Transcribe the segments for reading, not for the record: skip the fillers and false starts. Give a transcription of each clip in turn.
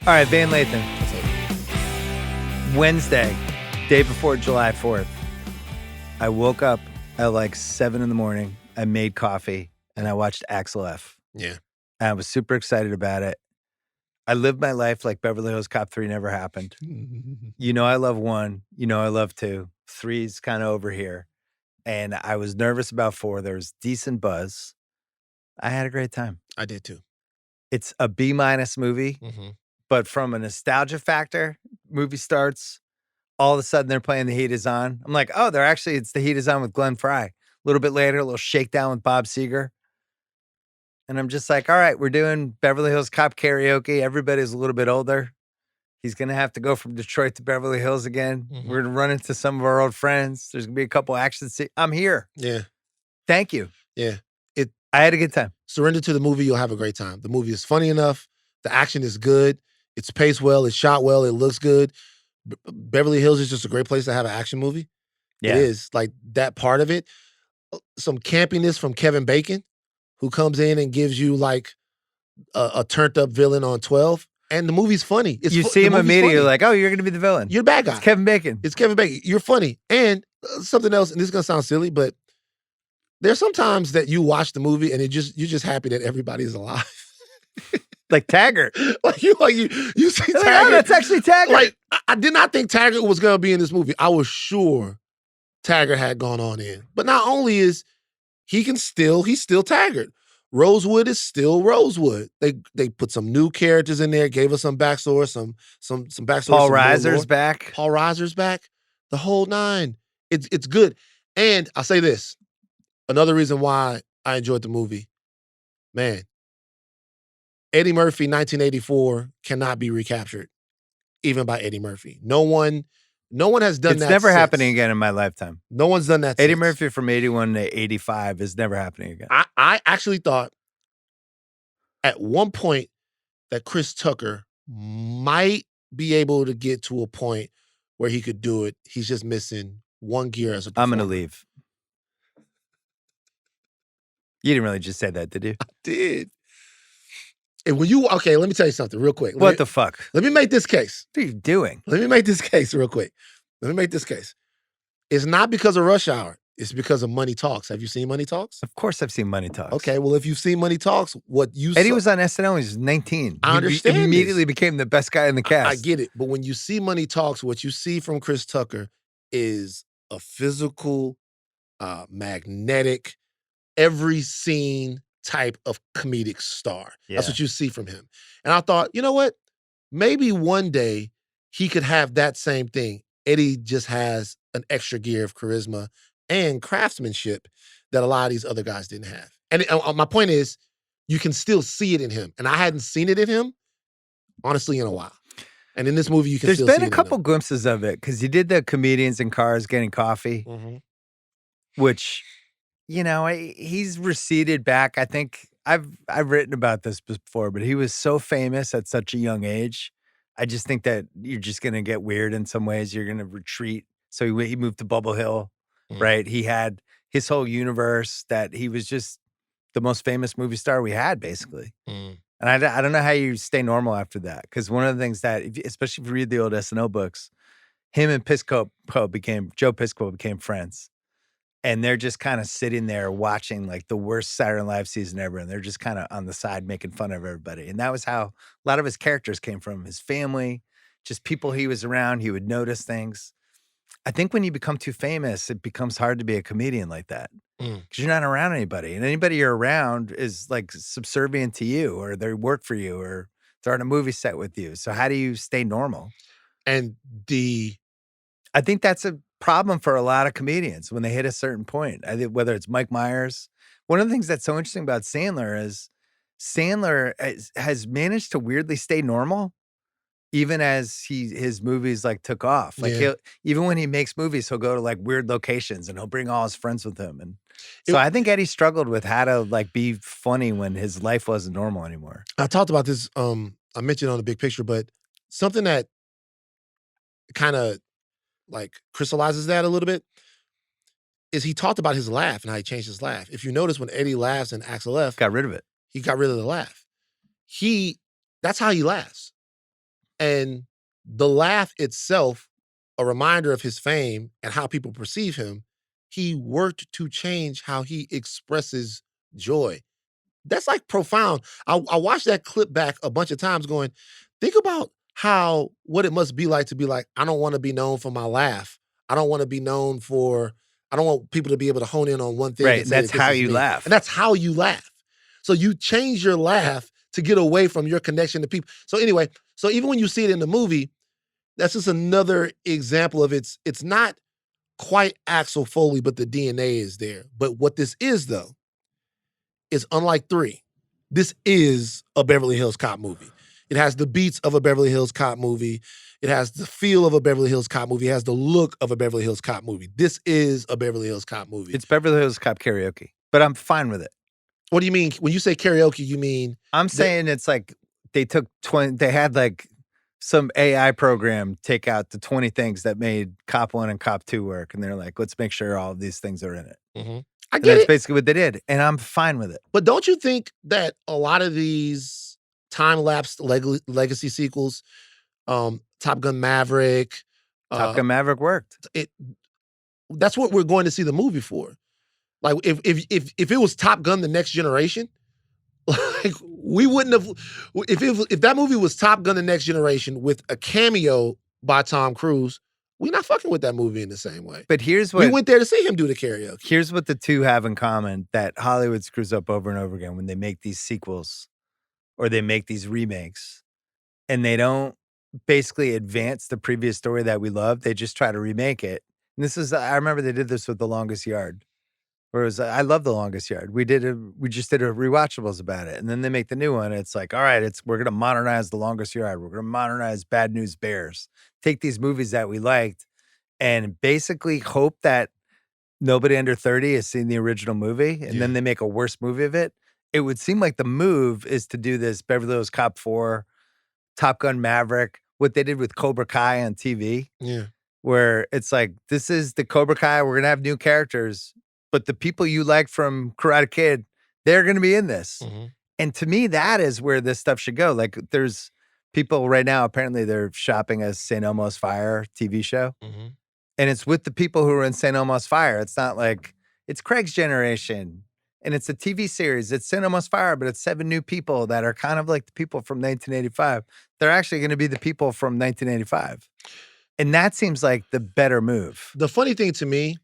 All right, Van Lathan. What's up? Wednesday, day before July 4th, I woke up at like 7 in the morning. I made coffee and I watched Axel F. Yeah. And I was super excited about it. I lived my life like Beverly Hills Cop 3 never happened. You know I love 1. You know I love 2. 3's kind of over here. And I was nervous about 4. There was decent buzz. I had a great time. I did too. It's a B- movie. Mm-hmm. But from a nostalgia factor, movie starts, all of a sudden they're playing The Heat Is On. I'm like, oh, it's The Heat Is On with Glenn Fry. A little bit later, a little shakedown with Bob Seger. And I'm just like, all right, we're doing Beverly Hills Cop karaoke. Everybody's a little bit older. He's going to have to go from Detroit to Beverly Hills again. Mm-hmm. We're going to run into some of our old friends. There's going to be a couple action scenes. I'm here. Yeah. Thank you. Yeah. I had a good time. Surrender to the movie, you'll have a great time. The movie is funny enough. The action is good. It's paced well. It's shot well. It looks good. Beverly Hills is just a great place to have an action movie. Yeah. It is. Like that part of it. Some campiness from Kevin Bacon, who comes in and gives you like a turned up villain on 12. And the movie's funny. You see him immediately, you're like, oh, you're going to be the villain. You're the bad guy. It's Kevin Bacon. It's Kevin Bacon. You're funny. And something else, and this is going to sound silly, but there's sometimes that you watch the movie and you're just happy that everybody's alive. Like Taggart. like you see Like, Taggart. oh, that's actually Taggart. Like, I did not think Taggart was going to be in this movie. I was sure Taggart had gone on in. But not only is he's still Taggart. Rosewood is still Rosewood. They put some new characters in there, gave us some backstory, some backstory. Paul Reiser's back. Paul Reiser's back. The whole 9. It's good. And I'll say this. Another reason why I enjoyed the movie. Man, Eddie Murphy, 1984, cannot be recaptured, even by Eddie Murphy. No one has done that. It's never since. happening again in my lifetime. No one's done that Eddie since. Murphy from 81 to 85 is never happening again. I actually thought at one point that Chris Tucker might be able to get to a point where he could do it. He's just missing one gear as a performer. I'm going to leave. You didn't really just say that, did you? I did. And let me tell you something real quick. What the fuck? Let me make this case. What are you doing? Let me make this case real quick. It's not because of Rush Hour. It's because of Money Talks. Have you seen Money Talks? Of course I've seen Money Talks. Okay, well, if you've seen Money Talks, Eddie was on SNL when he was 19. I understand He immediately became the best guy in the cast. I get it. But when you see Money Talks, what you see from Chris Tucker is a physical, magnetic, every scene type of comedic star. Yeah. That's what you see from him. And I thought, you know what? Maybe one day he could have that same thing. Eddie just has an extra gear of charisma and craftsmanship that a lot of these other guys didn't have. And my point is, you can still see it in him. And I hadn't seen it in him, honestly, in a while. And in this movie, you can still see it in him. There's been a couple glimpses of it, because he did the comedians in cars getting coffee, which... You know, he's receded back. I think I've written about this before, but he was so famous at such a young age. I just think that you're just going to get weird in some ways. You're going to retreat. So he moved to Bubble Hill, right? He had his whole universe that he was just the most famous movie star we had, basically. And I don't know how you stay normal after that, because one of the things that, especially if you read the old SNL books, him and Joe Piscopo became friends. And they're just kind of sitting there watching like the worst Saturday Night Live season ever. And they're just kind of on the side making fun of everybody. And that was how a lot of his characters came from. His family, just people he was around. He would notice things. I think when you become too famous, it becomes hard to be a comedian like that. Because you're not around anybody. And anybody you're around is like subservient to you, or they work for you, or they're on a movie set with you. So how do you stay normal? And I think that's a problem for a lot of comedians when they hit a certain point. I think whether it's Mike Myers, one of the things that's so interesting about Sandler is Sandler has managed to weirdly stay normal, even as his movies like took off. Like even when he makes movies, he'll go to like weird locations and he'll bring all his friends with him. And so I think Eddie struggled with how to like be funny when his life wasn't normal anymore. I talked about this. I mentioned on the big picture, but something that kind of like crystallizes that a little bit is he talked about his laugh and how he changed his laugh. If you notice when Eddie laughs in Axel F, got rid of it. He got rid of the laugh. That's how he laughs. And the laugh itself, a reminder of his fame and how people perceive him, he worked to change how he expresses joy. That's like profound. I watched that clip back a bunch of times going, think about what it must be like to be like, I don't want to be known for my laugh. I don't want to be known for, I don't want people to be able to hone in on one thing Right, and and say that's that this how is you me. laugh. And that's how you laugh. So you change your laugh to get away from your connection to people. So anyway, so even when you see it in the movie, that's just another example of it's not quite Axel Foley, but the DNA is there. But what this is though, is unlike 3. This is a Beverly Hills Cop movie. It has the beats of a Beverly Hills Cop movie. It has the feel of a Beverly Hills Cop movie. It has the look of a Beverly Hills Cop movie. This is a Beverly Hills Cop movie. It's Beverly Hills Cop karaoke, but I'm fine with it. What do you mean? When you say karaoke, you mean I'm saying it's like they took 20, they had like some AI program take out the 20 things that made Cop 1 and Cop 2 work. And they're like, let's make sure all of these things are in it. I And get that's it. basically what they did. And I'm fine with it. But don't you think that a lot of these time-lapse legacy sequels, Top Gun Maverick, Top Gun Maverick worked. That's what we're going to see the movie for. Like if it was Top Gun: The Next Generation, like we wouldn't have. If that movie was Top Gun: The Next Generation with a cameo by Tom Cruise, we're not fucking with that movie in the same way. But here's We what went there to see him do the karaoke. here's what the two have in common that Hollywood screws up over and over again when they make these sequels or they make these remakes, and they don't basically advance the previous story that we love. They just try to remake it. And this is, I remember they did this with The Longest Yard. Whereas I love The Longest Yard. We just did a rewatchables about it. And then they make the new one. It's like, all right, we're gonna modernize The Longest Yard. We're gonna modernize Bad News Bears. Take these movies that we liked and basically hope that nobody under 30 has seen the original movie, and then they make a worse movie of it. It would seem like the move is to do this Beverly Hills Cop 4, Top Gun Maverick, what they did with Cobra Kai on TV. Yeah. Where it's like, this is the Cobra Kai, we're gonna have new characters, but the people you like from Karate Kid, they're gonna be in this. And to me, that is where this stuff should go. Like, there's people right now, apparently they're shopping a St. Elmo's Fire TV show. And it's with the people who are in St. Elmo's Fire. It's not like, it's Craig's generation. And it's a TV series. It's St. Elmo's Fire, but it's 7 new people that are kind of like the people from 1985. They're actually gonna be the people from 1985. And that seems like the better move. The funny thing to me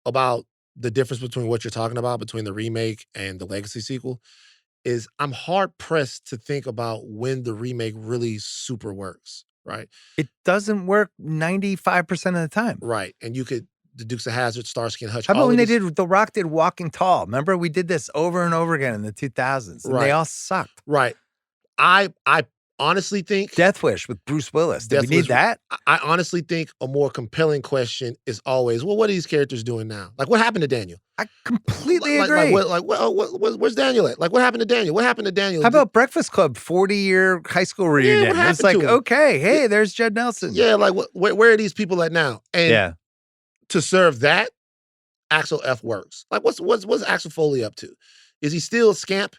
about the difference between what you're talking about, between the remake and the legacy sequel, is I'm hard pressed to think about when the remake really super works, right? It doesn't work 95% of the time. Right. And you could, the Dukes of Hazzard, Starsky and Hutch. How about when The Rock did Walking Tall? Remember, we did this over and over again in the 2000s, and they all sucked. Right. I honestly think Death Wish with Bruce Willis. Did we need that? I honestly think a more compelling question is always, well, what are these characters doing now? Like, what happened to Daniel? I completely agree. Where's Daniel at? Like, what happened to Daniel? What happened to Daniel? How about Breakfast Club 40-year high school reunion? what It's like, happened to him? okay, hey, there's Judd Nelson. Yeah, like, where are these people at now? And to serve that, Axel F works. Like, what's Axel Foley up to? Is he still a scamp?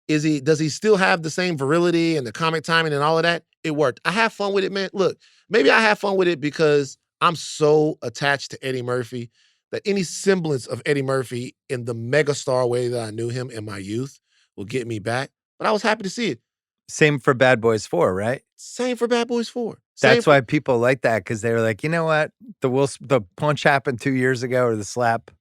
Does he still have the same virility and the comic timing and all of that? It worked. I have fun with it, man. Look, maybe I have fun with it because I'm so attached to Eddie Murphy that any semblance of Eddie Murphy in the megastar way that I knew him in my youth will get me back. But I was happy to see it. Same for Bad Boys 4, right? Same for Bad Boys 4. That's why people like that, because they were like, you know what? The punch happened 2 years ago, or the slap.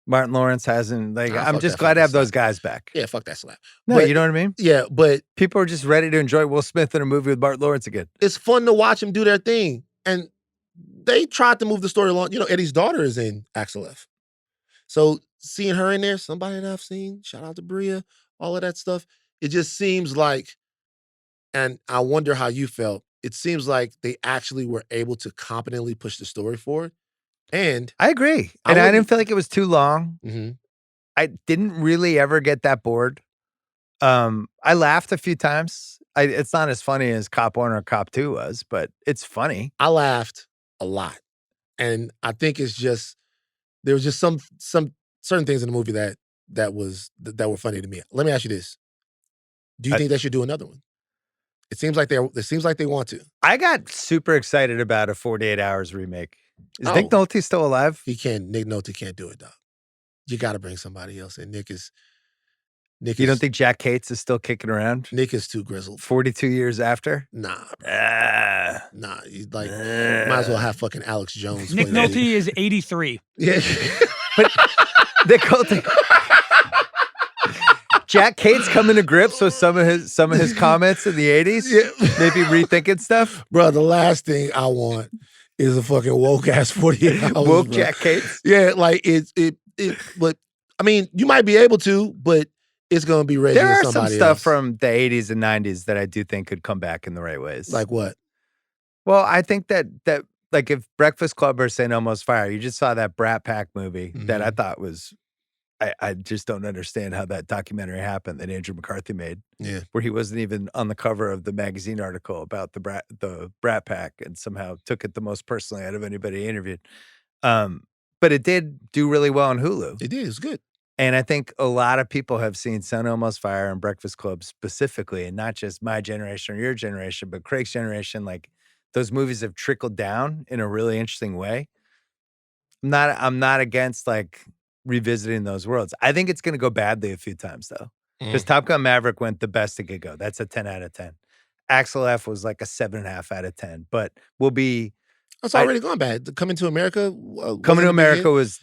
Martin Lawrence hasn't, like, I'm just glad to have those guys back. Yeah, fuck that slap. No, you know what I mean? Yeah, but people are just ready to enjoy Will Smith in a movie with Martin Lawrence again. It's fun to watch him do their thing. And they tried to move the story along. You know, Eddie's daughter is in Axel F. So seeing her in there, somebody that I've seen, shout out to Bria, all of that stuff. It just seems like, and I wonder how you felt, it seems like they actually were able to competently push the story forward. And I agree. And I didn't feel like it was too long. I didn't really ever get that bored. I laughed a few times. It's not as funny as Cop 1 or Cop 2 was, but it's funny. I laughed a lot. And I think it's just, there was just some certain things in the movie that were funny to me. Let me ask you this. Do you think they should do another one? It seems like they want to. I got super excited about a 48 Hours remake. Is Nick Oh. Nolte still alive? Nick Nolte can't do it, dog. You got to bring somebody else in. You don't think Jack Cates is still kicking around? Nick is too grizzled. 42 years after? Nah, bro. Nah, you might as well have fucking Alex Jones. Nick Nolte is 83. Yeah. But Nick Nolte. Jack Cates coming to grips with some of his comments in the 80s? Yeah. Maybe rethinking stuff? Bro, the last thing I want is a fucking woke ass 48 hours. Woke bro. Jack Cates? Yeah, like but I mean, you might be able to, but it's gonna be ready. There are some stuff else. from the 80s and 90s that I do think could come back in the right ways. Like what? Well, I think that like if Breakfast Club or St. Elmo's Fire, you just saw that Brat Pack movie that I thought was, I just don't understand how that documentary happened that Andrew McCarthy made. Yeah. Where he wasn't even on the cover of the magazine article about the Brat Pack and somehow took it the most personally out of anybody interviewed. But it did do really well on Hulu. It did. It was good. And I think a lot of people have seen St. Elmo's Fire and Breakfast Club specifically, and not just my generation or your generation, but Craig's generation. Like those movies have trickled down in a really interesting way. I'm not against like revisiting those worlds. I think it's going to go badly a few times though, because Top Gun Maverick went the best it could go. That's a 10 out of 10. Axel F was like a 7.5 out of 10, but will be. It's already gone bad. Coming to America. Coming to America was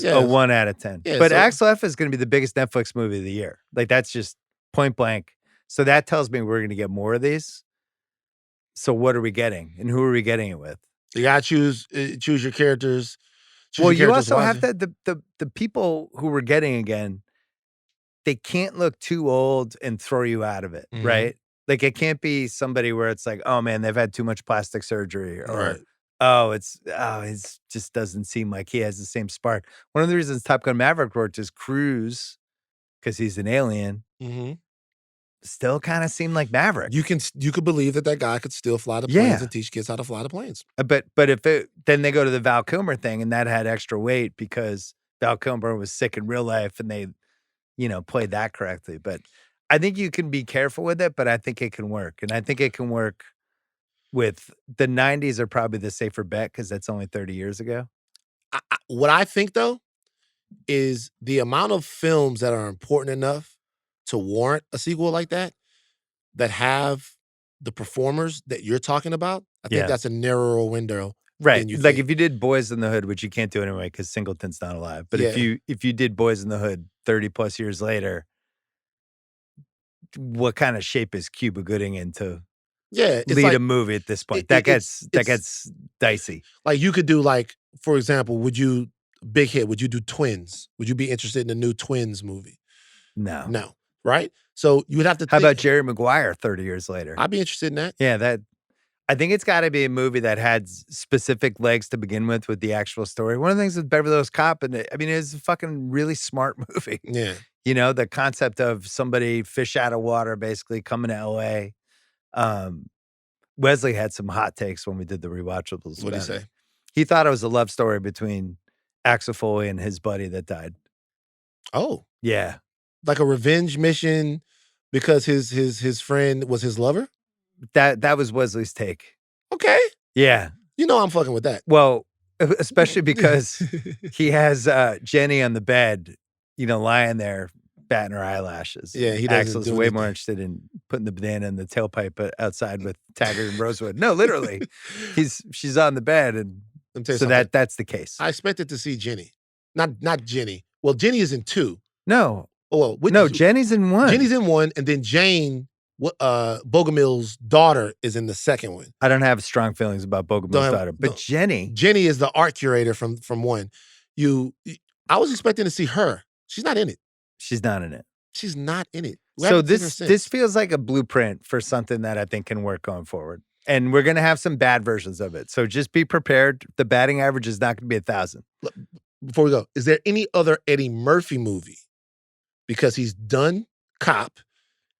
a 1 out of 10. Yeah, but Axel F is going to be the biggest Netflix movie of the year. Like that's just point blank. So that tells me we're going to get more of these. So what are we getting, and who are we getting it with? You gotta choose your characters. You also have the people who we're getting again. They can't look too old and throw you out of it, right? Like it can't be somebody where it's like, oh man, they've had too much plastic surgery, or it just doesn't seem like he has the same spark. One of the reasons Top Gun Maverick worked is Cruise, because he's an alien. Still kind of seemed like Maverick. You could believe that guy could still fly the planes and teach kids how to fly the planes. But if then they go to the Val Kilmer thing, and that had extra weight because Val Kilmer was sick in real life, and they, played that correctly. But I think you can be careful with it, but I think it can work, and I think it can work. With the 90s are probably the safer bet because that's only 30 years ago. What I think though is the amount of films that are important enough to warrant a sequel like that have the performers that you're talking about. I think that's a narrower window. Right. Like if you did Boys in the Hood, which you can't do anyway because Singleton's not alive. But if you did Boys in the Hood 30 plus years later, what kind of shape is Cuba Gooding into? Lead a movie at this point. That gets dicey. Like you could do for example, big hit, would you do Twins? Would you be interested in a new Twins movie? No. Right? So you would have to How about Jerry Maguire 30 years later? I'd be interested in that. Yeah, I think it's got to be a movie that had specific legs to begin with the actual story. One of the things with Beverly Hills Cop, it's a fucking really smart movie. Yeah. The concept of somebody fish out of water basically coming to LA. Wesley had some hot takes when we did the rewatchables. What did he say? He thought it was a love story between Axel Foley and his buddy that died. Oh. Yeah. Like a revenge mission because his friend was his lover? That was Wesley's take. Okay. Yeah. I'm fucking with that. Well, especially because he has Jenny on the bed, lying there batting her eyelashes. Yeah, Axel's way more interested in putting the banana in the tailpipe outside with Taggart and Rosewood. No, literally, she's on the bed, and so that's the case. I expected to see Jenny, not Jenny. Well, Jenny is in 2. No, no, Jenny's in 1. Jenny's in 1, and then Jane, Bogomil's daughter, is in the second one. I don't have strong feelings about Bogomil's daughter, but Jenny is the art curator from 1. I was expecting to see her. She's not in it. She's not in it. She's not in it. So this feels like a blueprint for something that I think can work going forward. And we're going to have some bad versions of it. So just be prepared. The batting average is not going to be 1,000. Before we go, is there any other Eddie Murphy movie? Because he's done Cop.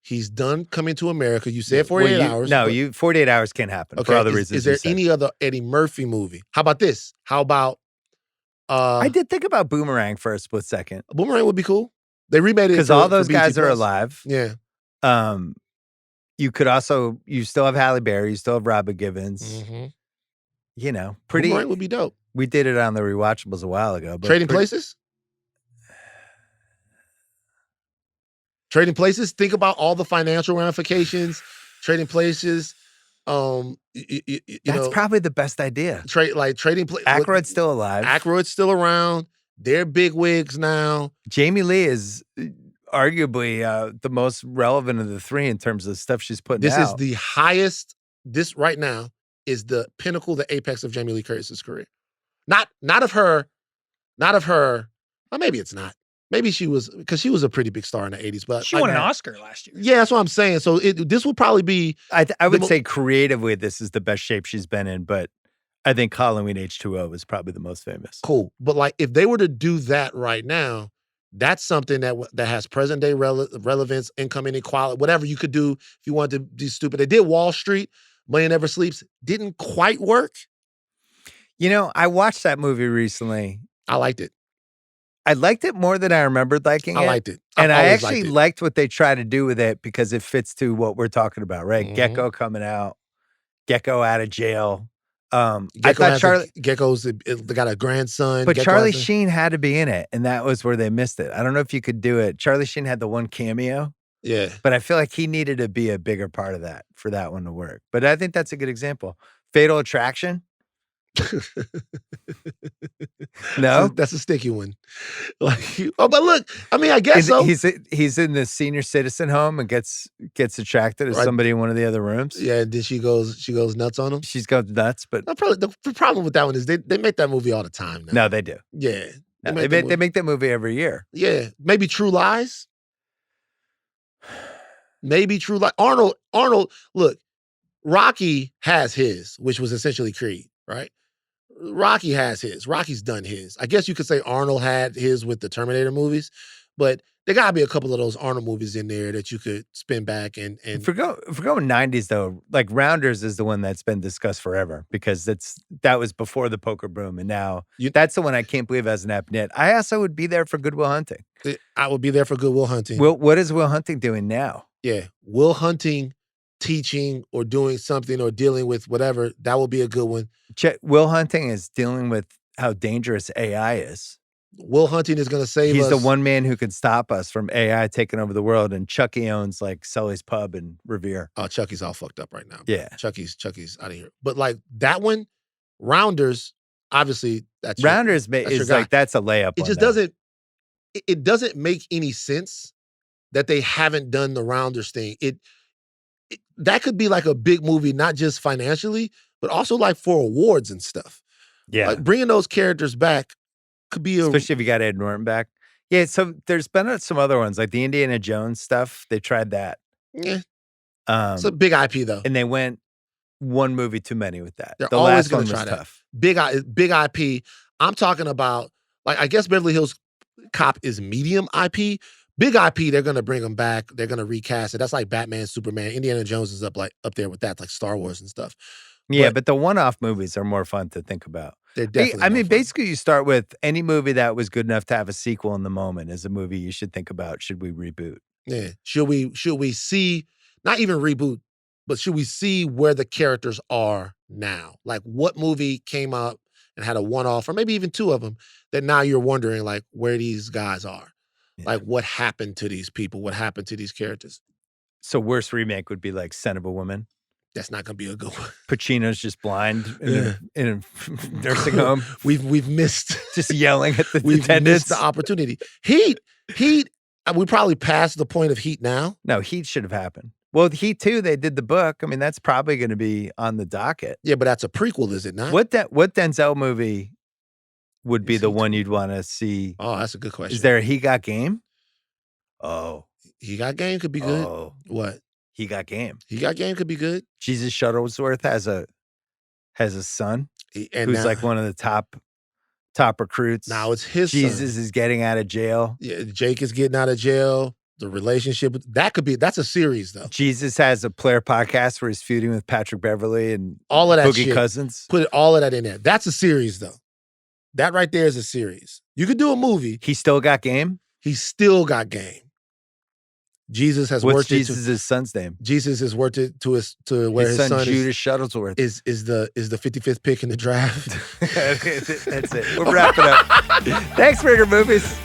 He's done Coming to America. You said 48 hours. No, 48 hours can't happen for other reasons. Is there any other Eddie Murphy movie? How about this? How about... I did think about Boomerang for a split second. Boomerang would be cool. They remade it because all those guys are alive. Yeah. you still have Halle Berry, you still have Robert Givens. You know, Boomerang would be dope. We did it on the rewatchables a while ago. But Trading Places? Trading Places? Think about all the financial ramifications. Trading Places. That's probably the best idea. Trading Places. Aykroyd's still alive. Aykroyd's still around. They're big wigs now. Jamie Lee is arguably the most relevant of the three in terms of stuff she's putting out. This is the highest. This right now is the pinnacle, the apex of Jamie Lee Curtis's career. Not of her. Well, maybe it's not. Maybe she was, because she was a pretty big star in the 80s. But she won an Oscar last year. Yeah, that's what I'm saying. So this will probably be. I would say creatively, this is the best shape she's been in. But I think Halloween H2O is probably the most famous. Cool. But like, if they were to do that right now, that's something that has present day relevance, income inequality, whatever you could do if you wanted to be stupid. They did Wall Street, Money Never Sleeps. Didn't quite work. You know, I watched that movie recently. I liked it. I liked it more than I remembered liking it. I liked it. And I actually liked what they tried to do with it because it fits to what we're talking about, right? Gecko coming out, Gecko out of jail. I thought Gecko's got a grandson. But Charlie Sheen had to be in it, and that was where they missed it. I don't know if you could do it. Charlie Sheen had the one cameo. Yeah. But I feel like he needed to be a bigger part of that for that one to work. But I think that's a good example. Fatal Attraction. No, that's a sticky one. Like, but look, I mean, I guess so. He's in the senior citizen home and gets attracted to somebody in one of the other rooms. Yeah, and then she goes nuts on him. She's goes nuts, but probably the problem with that one is they make that movie all the time now. No, they do. Yeah, they make that movie every year. Yeah, maybe True Lies. Maybe True Lies. Arnold. Look, Rocky has his, which was essentially Creed, right? Rocky has his. Rocky's done his. I guess you could say Arnold had his with the Terminator movies, but there gotta be a couple of those Arnold movies in there that you could spin back and. If we're going 90s though, like Rounders is the one that's been discussed forever because that was before the poker boom, and now that's the one I can't believe has an app knit. I also would be there for Good Will Hunting. I would be there for Good Will Hunting. What is Will Hunting doing now? Yeah, Will Hunting teaching or doing something or dealing with whatever, that will be a good one. Will Hunting is dealing with how dangerous AI is. Will Hunting is going to save us. He's the one man who can stop us from AI taking over the world. And Chucky owns like Sully's Pub in Revere. Oh, Chucky's all fucked up right now. Yeah. Chucky's out of here. But like that one, Rounders, obviously that's Rounders is like, that's a layup. It just doesn't make any sense that they haven't done the Rounders thing. That could be like a big movie, not just financially, but also like for awards and stuff. Yeah. Like bringing those characters back could be especially if you got Ed Norton back. Yeah, so there's been some other ones, like the Indiana Jones stuff. They tried that. Yeah. It's a big IP, though. And they went one movie too many with that. They're always going to try that. Tough. Big IP. I'm talking about, like, I guess Beverly Hills Cop is medium IP. Big IP, they're going to bring them back. They're going to recast it. That's like Batman, Superman. Indiana Jones is up there with that, like Star Wars and stuff. Yeah, but the one-off movies are more fun to think about. They're definitely I mean, basically, you start with any movie that was good enough to have a sequel in the moment is a movie you should think about. Should we reboot? Yeah. Should we see, not even reboot, but should we see where the characters are now? Like what movie came out and had a one-off, or maybe even two of them, that now you're wondering like where these guys are. Yeah. Like what happened to these people? What happened to these characters? So worst remake would be like Scent of a Woman. That's not going to be a good one. Pacino's just blind in a nursing home. We've missed. Just yelling at the we've attendants. Missed the opportunity. Heat. We probably passed the point of Heat now. No, Heat should have happened. Well, Heat 2, they did the book. I mean, that's probably going to be on the docket. Yeah, but that's a prequel, is it not? What Denzel movie would be the one you'd want to see? Oh, that's a good question. Is there a He Got Game? Oh. He Got Game could be good. Oh. What? He Got Game. He Got Game could be good. Jesus Shuttlesworth has a son who's like one of the top recruits. Now it's his Jesus son. Is getting out of jail. Yeah, Jake is getting out of jail. The relationship, that's a series though. Jesus has a player podcast where he's feuding with Patrick Beverly and all of that Boogie shit. Cousins. Put all of that in there. That's a series though. That right there is a series. You could do a movie. He still got game? He still got game. Jesus has What's worked it to Jesus' son's name? Jesus has worked it to where his son Judas Shuttlesworth is the 55th pick in the draft. That's it. We're wrapping up. Thanks, Rigger Movies.